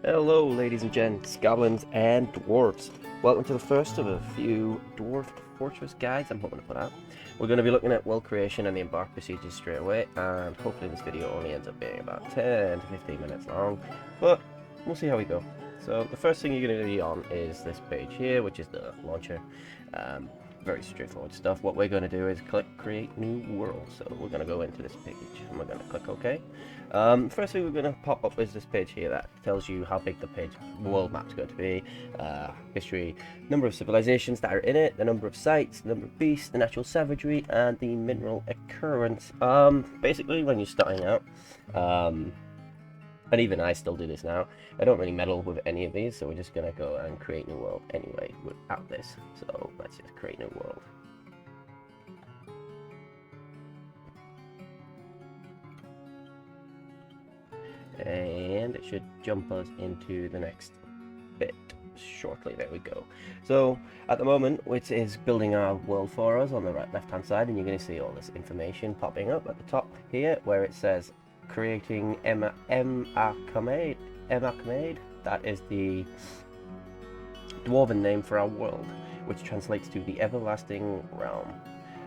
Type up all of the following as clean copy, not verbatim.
Hello, ladies and gents, goblins and dwarves. Welcome to the first of a few dwarf fortress guides I'm hoping to put out. We're going to be looking at world creation and the embark procedures straight away, and hopefully this video only ends up being about 10 to 15 minutes long, but we'll see how we go. So the first thing you're going to be on is this page here, which is the launcher. Very straightforward stuff. What we're going to do is click create new world. So we're going to go into this page and we're going to click OK. First thing we're going to pop up is this page here that tells you how big the page world map's going to be, history, number of civilizations that are in it, the number of sites, the number of beasts, the natural savagery, and the mineral occurrence. Basically, when you're starting out, and even I still do this now, I don't really meddle with any of these, so we're just going to go and create new world anyway without this. So let's just create new world. And it should jump us into the next bit shortly. There we go. So at the moment, it is building our world for us on the left hand side, and you're going to see all this information popping up at the top here where it says creating Emacamade. That is the dwarven name for our world, which translates to the everlasting realm.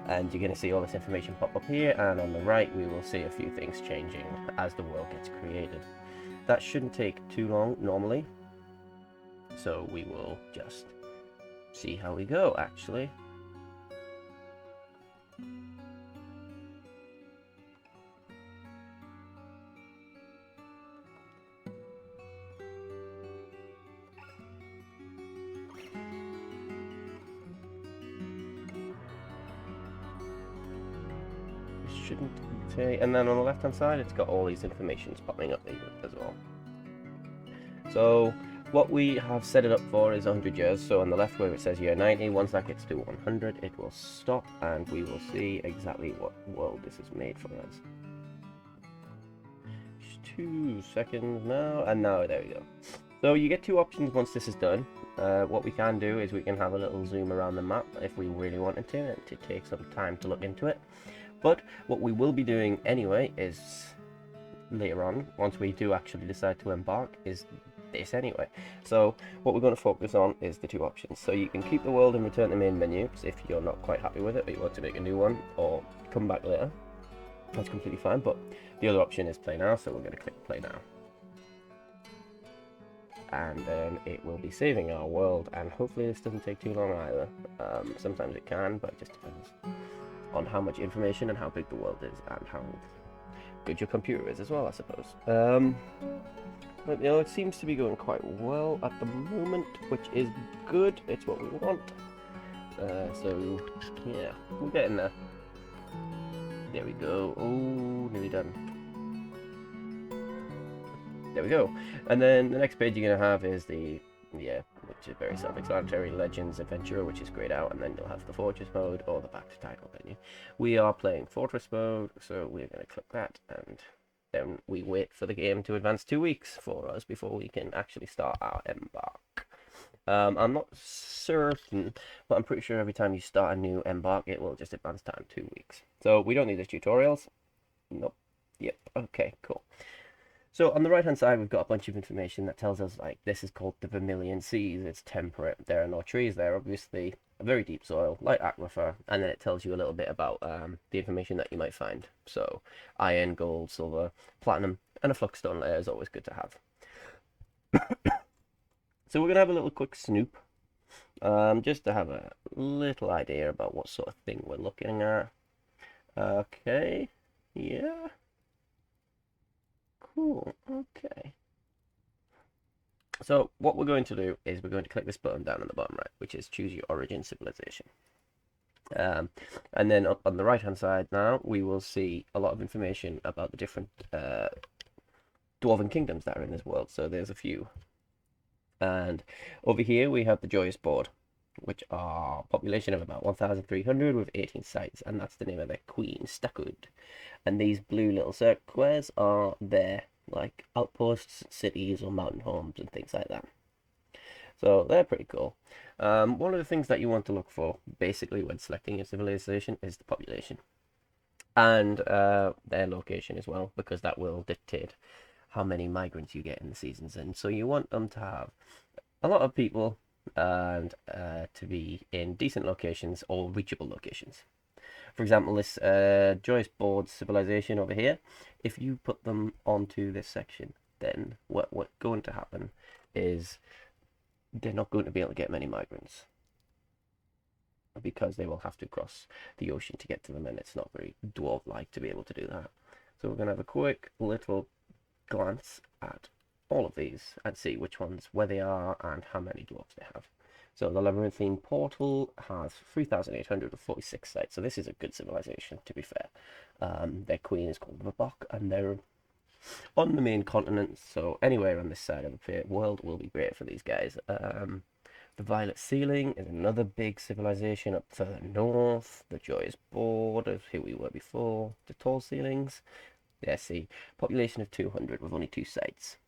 And you're going to see all this information pop up here, and on the right we will see a few things changing as the world gets created. That shouldn't take too long normally, so we will just see how we go actually. Shouldn't take, and then on the left hand side it's got all these informations popping up as well. So what we have set it up for is 100 years. So on the left where it says year 90, once that gets to 100 it will stop and we will see exactly what world this is made for us. Just 2 seconds now, and now there we go. So you get two options once this is done. What we can do is we can have a little zoom around the map if we really wanted to, and to take some time to look into it. But what we will be doing anyway is later on, once we do actually decide to embark, is this anyway. So what we're going to focus on is the two options. So you can keep the world and return to the main menu if you're not quite happy with it, or you want to make a new one or come back later. That's completely fine, but the other option is play now, so we're going to click play now. And then it will be saving our world, and hopefully this doesn't take too long either. Sometimes it can, but it just depends on how much information and how big the world is and how good your computer is as well, I suppose. But you know, it seems to be going quite well at the moment, which is good. It's what we want. So yeah, we're getting there. There we go. Oh, nearly done. There we go. And then the next page you're gonna have is the which is very self-explanatory, Legends Adventurer, which is grayed out, and then you'll have the Fortress mode or the back to title menu. We are playing Fortress mode, so we're going to click that, and then we wait for the game to advance 2 weeks for us before we can actually start our embark. I'm not certain, but I'm pretty sure every time you start a new embark, it will just advance time 2 weeks. So we don't need the tutorials. Nope. Yep. Okay, cool. So on the right hand side we've got a bunch of information that tells us like this is called the Vermilion Seas, it's temperate, there are no trees there, obviously a very deep soil, light aquifer, and then it tells you a little bit about the information that you might find. So iron, gold, silver, platinum, and a fluxstone layer is always good to have. So we're going to have a little quick snoop, just to have a little idea about what sort of thing we're looking at. Okay, yeah. Cool, okay. So what we're going to do is we're going to click this button down on the bottom right, which is choose your origin civilization. And then up on the right hand side now, we will see a lot of information about the different dwarven kingdoms that are in this world. So there's a few. And over here we have the Joyous Board, which are population of about 1,300 with 18 sites, and that's the name of their queen, Stakud. And these blue little squares are their like outposts, cities, or mountain homes and things like that. So they're pretty cool. One of the things that you want to look for basically when selecting your civilization is the population and their location as well, because that will dictate how many migrants you get in the seasons. And so you want them to have a lot of people and to be in decent locations or reachable locations. For example, this Joyous Board civilization over here, if you put them onto this section, then what's going to happen is they're not going to be able to get many migrants because they will have to cross the ocean to get to them, and it's not very dwarf-like to be able to do that. So we're going to have a quick little glance at all of these and see which ones, where they are, and how many dwarves they have. So the Labyrinthine Portal has 3,846 sites, so this is a good civilization, to be fair. Their queen is called Vabok, and they're on the main continent, so anywhere on this side of the world will be great for these guys. The Violet Ceiling is another big civilization up further north. The Joyous Board is who we were before. The Tall Ceilings, yeah, see, population of 200 with only 2 sites.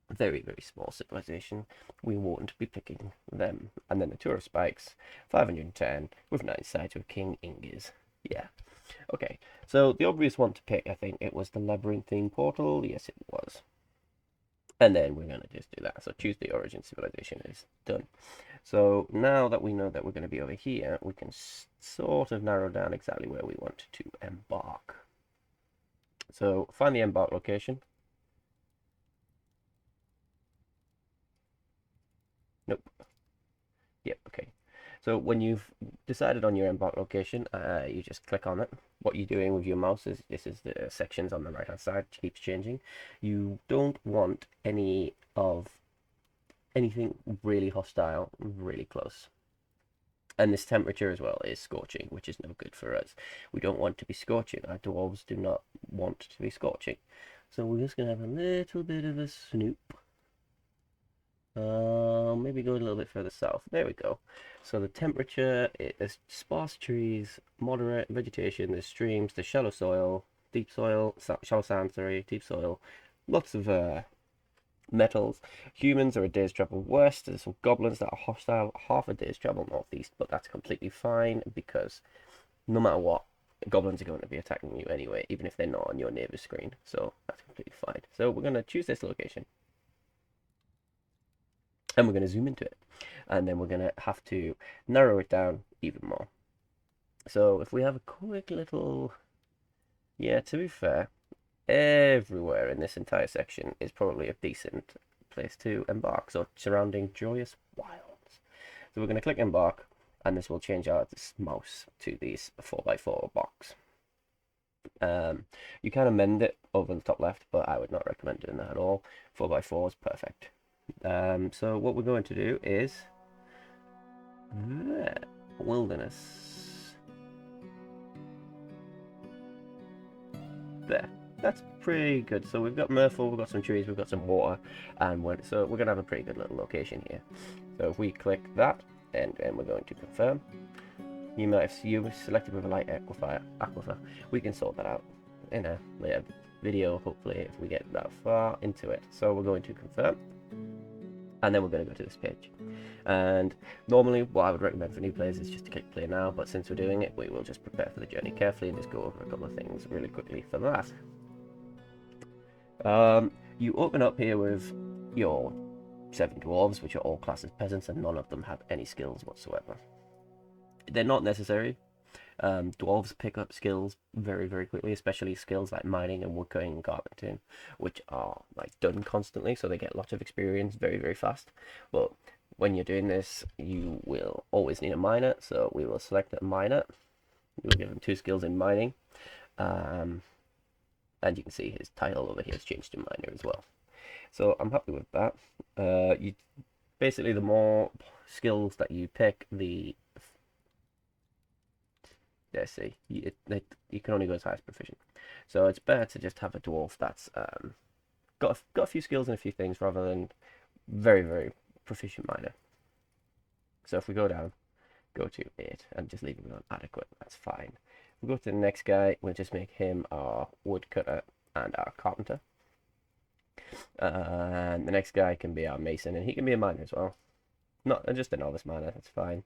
Very, very small civilization. We won't be picking them. And then the Tour of Spikes, 510 with 9 sites with King Ingiz. Yeah. Okay, so the obvious one to pick, I think it was the Labyrinthine Portal. Yes, it was. And then we're going to just do that. So choose the origin civilization is done. So now that we know that we're going to be over here, we can sort of narrow down exactly where we want to embark. So find the embark location. Nope. Yep, okay. So when you've decided on your embark location, you just click on it. What you're doing with your mouse is, this is the sections on the right hand side, keeps changing. You don't want anything really hostile, really close. And this temperature as well is scorching, which is no good for us. We don't want to be scorching. Our dwarves do not want to be scorching. So we're just going to have a little bit of a snoop. Maybe go a little bit further south. There we go. So the temperature, there's sparse trees, moderate vegetation, there's streams, there's shallow soil, deep soil, shallow sand, sorry, deep soil, lots of metals. Humans are a day's travel west. There's some goblins that are hostile, half a day's travel northeast, but that's completely fine because no matter what, goblins are going to be attacking you anyway, even if they're not on your neighbor's screen. So that's completely fine. So we're going to choose this location. And we're going to zoom into it. And then we're going to have to narrow it down even more. So if we have a quick little... Yeah, to be fair, everywhere in this entire section is probably a decent place to embark. So surrounding Joyous Wilds. So we're going to click embark, and this will change our mouse to these 4x4 box. You can amend it over the top left, but I would not recommend doing that at all. 4x4 is perfect. So what we're going to do is wilderness. There. That's pretty good. So we've got Myrtle, we've got some trees, we've got some water, and so we're going to have a pretty good little location here. So if we click that, and we're going to confirm, you might have selected with a light aquifer. We can sort that out in a later video, hopefully, if we get that far into it. So we're going to confirm. And then we're going to go to this page. And normally what I would recommend for new players is just to click play now, but since we're doing it, we will just prepare for the journey carefully and just go over a couple of things really quickly for that. You open up here with your 7 dwarves, which are all classed as peasants, and none of them have any skills whatsoever. They're not necessary. Dwarves pick up skills very, very quickly, especially skills like mining and woodcutting and carpentering, which are like done constantly, so they get lots of experience very, very fast. But when you're doing this, you will always need a miner, so we will select a miner. We'll give him 2 skills in mining, and you can see his title over here has changed to miner as well. So I'm happy with that. Basically, the more skills that you pick, let's see, you can only go as high as proficient. So it's better to just have a dwarf that's got a few skills and a few things rather than very, very proficient miner. So if we go down, go to 8 and just leave him on adequate, that's fine. We go to the next guy, we'll just make him our woodcutter and our carpenter. And the next guy can be our mason, and he can be a miner as well. Not just a novice miner, that's fine.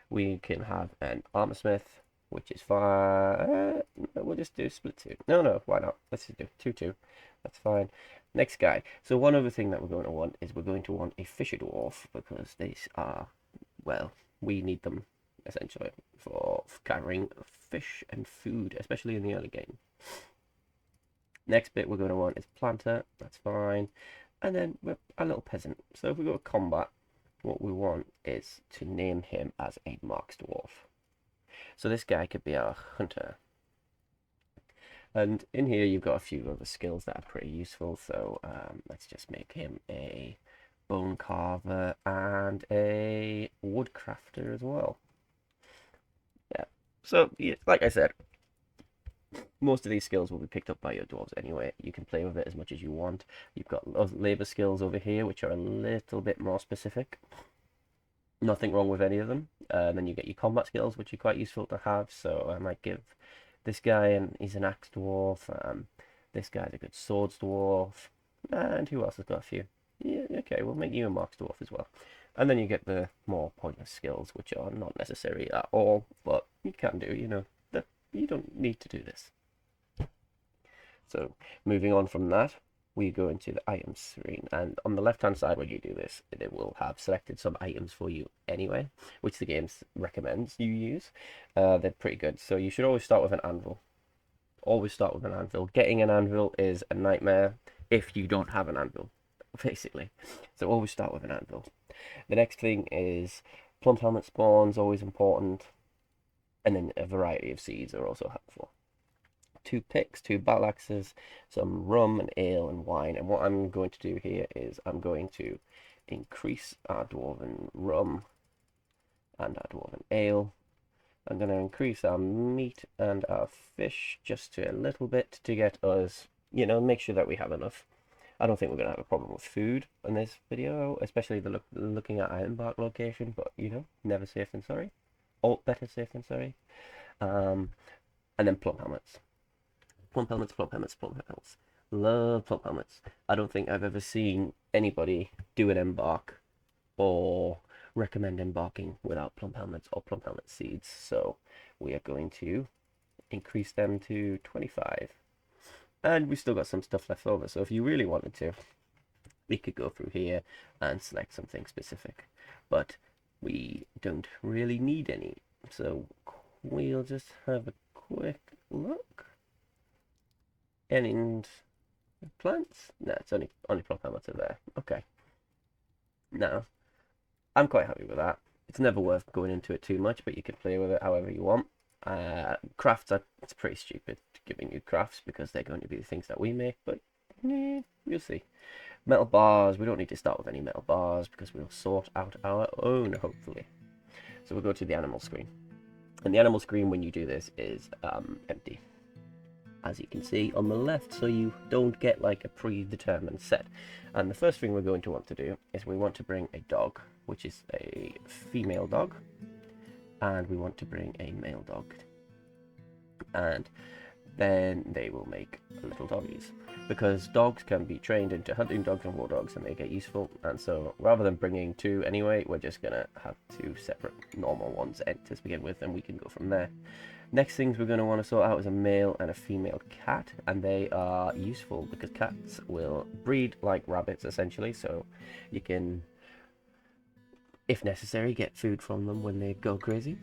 We can have an armor smith, which is fine. We'll just do split 2. No, why not? Let's just do 2-2. That's fine. Next guy. So one other thing that we're going to want is we're going to want a fisher dwarf because these are, well, we need them essentially for carrying fish and food, especially in the early game. Next bit we're going to want is planter. That's fine. And then we're a little peasant. So if we go to combat, what we want is to name him as a Marks dwarf. So this guy could be our hunter. And in here you've got a few other skills that are pretty useful. So let's just make him a bone carver and a woodcrafter as well. Yeah. So yeah, like I said, most of these skills will be picked up by your dwarves anyway. You can play with it as much as you want. You've got labor skills over here, which are a little bit more specific. Nothing wrong with any of them. And then you get your combat skills, which are quite useful to have. So I might give this guy, and he's an axe dwarf. This guy's a good swords dwarf. And who else has got a few? Yeah, okay, we'll make you a marks dwarf as well. And then you get the more pointless skills, which are not necessary at all, but you can do, you know. You don't need to do this. So moving on from that, we go into the items screen, and on the left hand side when you do this, it will have selected some items for you anyway, which the game recommends you use. They're pretty good, so you should always start with an anvil. Always start with an anvil. Getting an anvil is a nightmare if you don't have an anvil, basically. So always start with an anvil. The next thing is plum helmet spawns, always important. And then a variety of seeds are also helpful. 2 picks, 2 battle axes, some rum and ale and wine. And what I'm going to do here is I'm going to increase our dwarven rum and our dwarven ale. I'm going to increase our meat and our fish just to a little bit to get us, you know, make sure that we have enough. I don't think we're going to have a problem with food in this video, especially looking at Ironbark location, but, you know, never safe than sorry. Oh, better safe than sorry. And then plum helmets. Plum helmets, plum helmets, plum helmets. Love plum helmets. I don't think I've ever seen anybody do an embark or recommend embarking without plum helmets or plum helmet seeds. So we are going to increase them to 25. And we've still got some stuff left over. So if you really wanted to, we could go through here and select something specific. But we don't really need any, so we'll just have a quick look. And plants? No, it's only plum helmets are there. Okay. Now, I'm quite happy with that. It's never worth going into it too much, but you can play with it however you want. Crafts it's pretty stupid giving you crafts because they're going to be the things that we make, but you'll see. Metal bars, we don't need to start with any metal bars because we'll sort out our own, hopefully. So we'll go to the animal screen. And the animal screen, when you do this, is empty, as you can see on the left, so you don't get like a predetermined set. And the first thing we're going to want to do is we want to bring a dog, which is a female dog, and we want to bring a male dog. And then they will make little doggies, because dogs can be trained into hunting dogs and war dogs, and they get useful. And so rather than bringing 2 anyway, we're just gonna have 2 separate normal ones to begin with, and we can go from there. Next things we're going to want to sort out is a male and a female cat, and they are useful because cats will breed like rabbits essentially, so you can, if necessary, get food from them when they go crazy,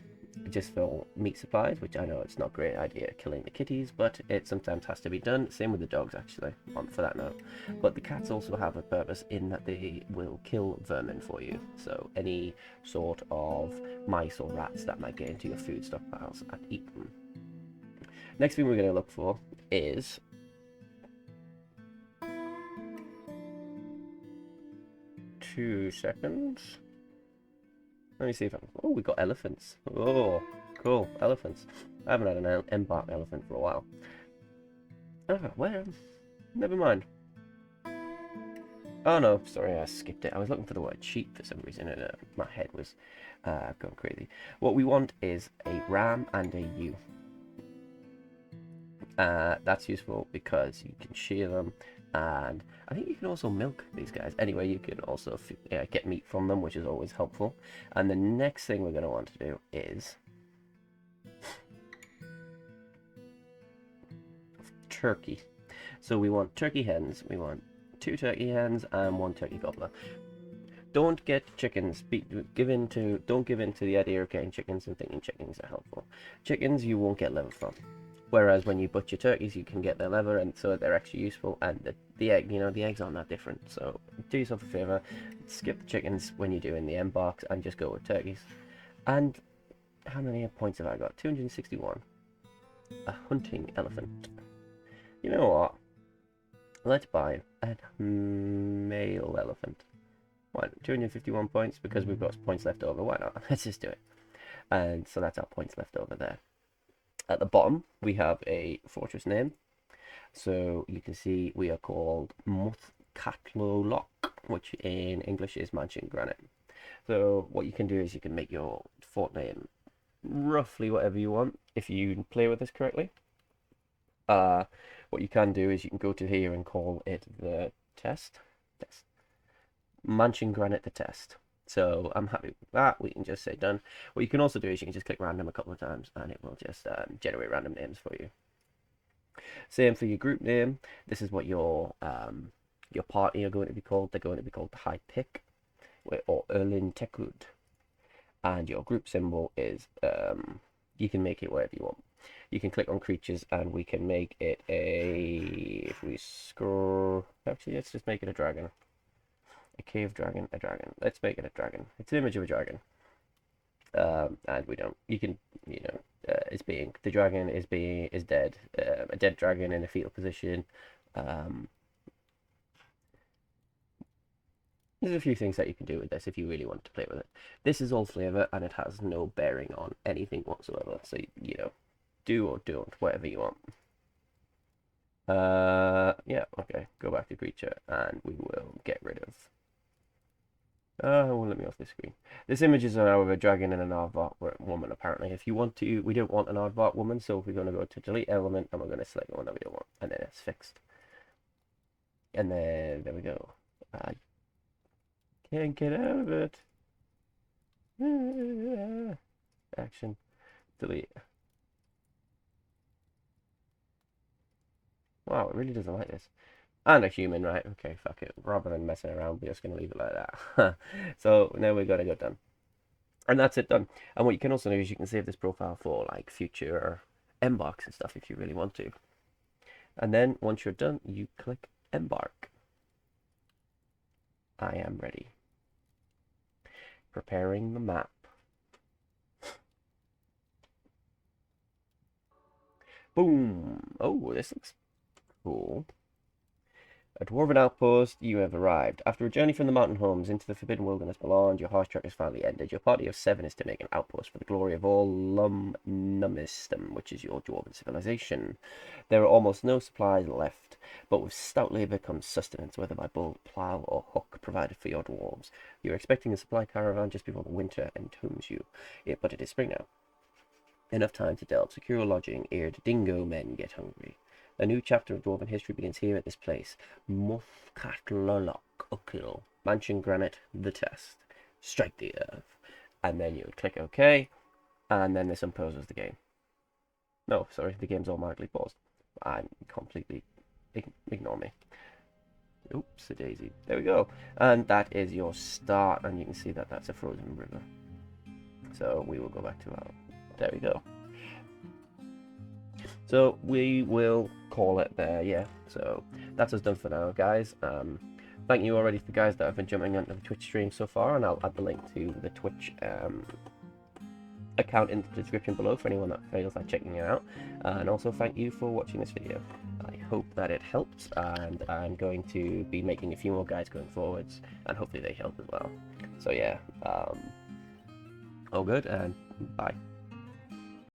just for meat supplies, which I know it's not a great idea killing the kitties, but it sometimes has to be done. Same with the dogs actually, for that note. But the cats also have a purpose in that they will kill vermin for you, so any sort of mice or rats that might get into your food stockpiles and eat them. Next thing we're going to look for is two seconds. Let me see if I can... Oh, we got elephants. Oh, cool. Elephants. I haven't had an embark elephant for a while. Oh, where? Never mind. Oh, no. Sorry, I skipped it. I was looking for the word sheep for some reason, and my head was going crazy. What we want is a ram and a ewe. That's useful because you can shear them, and I think you can also milk these guys. Anyway, you can also get meat from them, which is always helpful. And the next thing we're going to want to do is turkey. So we want turkey hens, we want 2 turkey hens and 1 turkey gobbler. Don't get chickens. Don't give in to the idea of getting chickens and thinking chickens are helpful. Chickens you won't get liver from. Whereas when you butcher turkeys, you can get their liver, and so they're extra useful. And the egg, the eggs aren't that different. So do yourself a favor, skip the chickens when you're doing the M box, and just go with turkeys. And how many points have I got? 261. A hunting elephant. You know what? Let's buy a male elephant. Why 251 points? Because we've got points left over. Why not? Let's just do it. And so that's our points left over there. At the bottom, we have a fortress name. So you can see we are called Muthkatlolok, which in English is Mansion Granite. So what you can do is you can make your fort name roughly whatever you want if you play with this correctly. What you can do is you can go to here and call it the test. Mansion Granite the test. So I'm happy with that. We can just say done. What you can also do is you can just click random a couple of times and it will just generate random names for you. Same for your group name. This is what your party are going to be called. They're going to be called the High Pick or Erlin Tekud. And your group symbol is you can make it whatever you want. You can click on creatures and we can make it if we scroll, actually let's just make it a dragon. A cave dragon, a dragon. Let's make it a dragon. It's an image of a dragon. And we don't, you can, the dragon is dead. A dead dragon in a fetal position. There's a few things that you can do with this if you really want to play with it. This is all flavor and it has no bearing on anything whatsoever. So, do or don't, whatever you want. Yeah, okay. Go back to creature and we will get rid of it won't let me off this screen. This image is now of a dragon and an aardvark woman, apparently. If you want to, we don't want an aardvark woman, so we're going to go to delete element and we're going to select the one that we don't want, and then it's fixed. And then, there we go. I can't get out of it. Action. Delete. Wow, it really doesn't like this. And a human, right? Okay, fuck it. Rather than messing around, we're just going to leave it like that. So now we've got to go done. And that's it done. And what you can also do is you can save this profile for like future embarks and stuff if you really want to. And then once you're done, you click embark. I am ready. Preparing the map. Boom. Oh, this looks cool. A dwarven outpost, you have arrived. After a journey from the mountain homes into the forbidden wilderness beyond, your harsh trek has finally ended. Your party of 7 is to make an outpost for the glory of all Numistum, which is your dwarven civilization. There are almost no supplies left, but with stout labour comes sustenance, whether by bolt, plough, or hook, provided for your dwarves. You're expecting a supply caravan just before the winter entombs you, but it is spring now. Enough time to delve. Secure lodging, ere the dingo men get hungry. A new chapter of dwarven history begins here at this place. Muthkatlolok Ukil. Mansion Granite, the test. Strike the earth. And then you would click OK. And then this unpauses the game. No, sorry, the game's automatically paused. I'm completely... ignore me. Oops, a daisy. There we go. And that is your start. And you can see that that's a frozen river. So we will go back to our... There we go. So we will call it there, yeah. So that's us done for now, guys. Thank you already for the guys that have been jumping onto the Twitch stream so far, and I'll add the link to the Twitch account in the description below for anyone that feels like checking it out. And also thank you for watching this video. I hope that it helps, and I'm going to be making a few more guides going forwards, and hopefully they help as well. So yeah, all good, and bye.